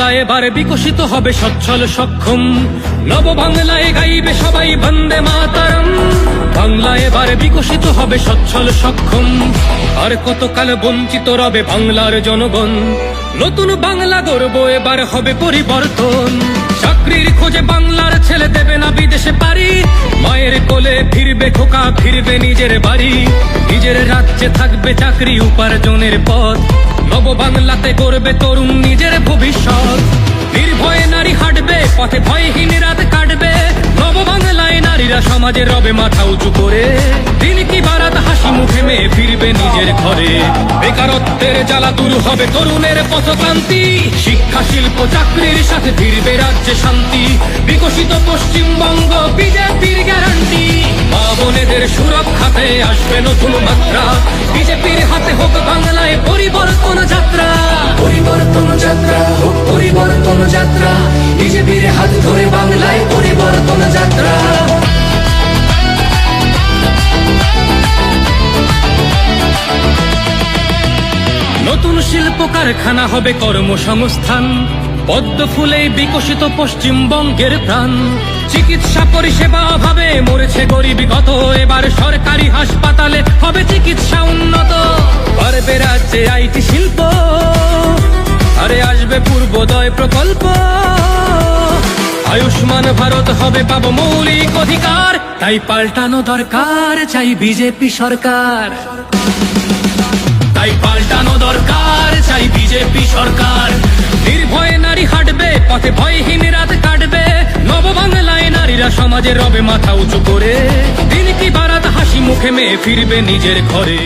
বাংলা এবারে বিকশিত হবে সচ্ছল সক্ষম, নব বাংলায় গাইবে সবাই বন্দে মাতরম। বাংলা এবারে বিকশিত হবে সচ্ছল সক্ষম, আর কতকাল বঞ্চিত রবে বাংলার জনগণ। নতুন বাংলা গর্ব এবার হবে পরিবর্তন, চাকরির খোঁজে বাংলার ছেলে দেবে না বিদেশে পারি, মায়ের কোলে ফিরবে খোকা ফিরবে নিজের বাড়ি, নিজের রাজ্যে থাকবে চাকরি উপার্জনের পথ, নব বাংলাতে গড়বে তরুণ নিজের ভবিষ্যৎ। নির্ভয়ে নারী হাঁটবে পথে, ভয়হীন রাত কাটবে, নব বাংলায় নারীরা সমাজে রবে মাথা উঁচু করে, দিন কি বারাত হাসি মুখে মেয়ে ফিরবে নিজের ঘরে। বেকারত্বের জ্বালা দূর হবে তরুণের পথক্রান্তি, শিক্ষা শিল্প চাকরির সাথে ফিরবে রাজ্যে শান্তি, বিকশিত পশ্চিমবঙ্গ বিজেপির গ্যারান্টি। মা বোনেদের সুরক্ষাতে আসবে নতুন মাত্রা, বিজেপির হাতে হোক বাংলায় পরিবর্তন যাত্রা। পরিবর্তন যাত্রা হোক পরিবর্তন যাত্রা, বিজেপির হাত ধরে বাংলায় পরিবর্তন যাত্রা। নতুন শিল্প কারখানা হবে কর্মসংস্থান, পদ্ম ফুলেই বিকশিত পশ্চিমবঙ্গের প্রাণ। চিকিৎসা পরিষেবা অভাবে মরেছে গরিবী কত, এবার সরকারি হাসপাতালে হবে চিকিৎসা উন্নত, বাড়বে রাজ্যে আইটি শিল্প, আরে আসবে পূর্বোদয় প্রকল্প, আয়ুষ্মান ভারত হবে পাবো মৌলিক অধিকার। তাই পাল্টানো দরকার চাই বিজেপি সরকার, তাই পাল্টানো দরকার চাই বিজেপি সরকার। নির্ভয়ে নারী হাঁটবে পথে, ভয়হীন রাত কাটবে, নব বাংলায় নারীরা সমাজে রবে মাথা উঁচু করে, দিন কি বারাত হাসি মুখে মেয়ে ফিরবে নিজের ঘরে।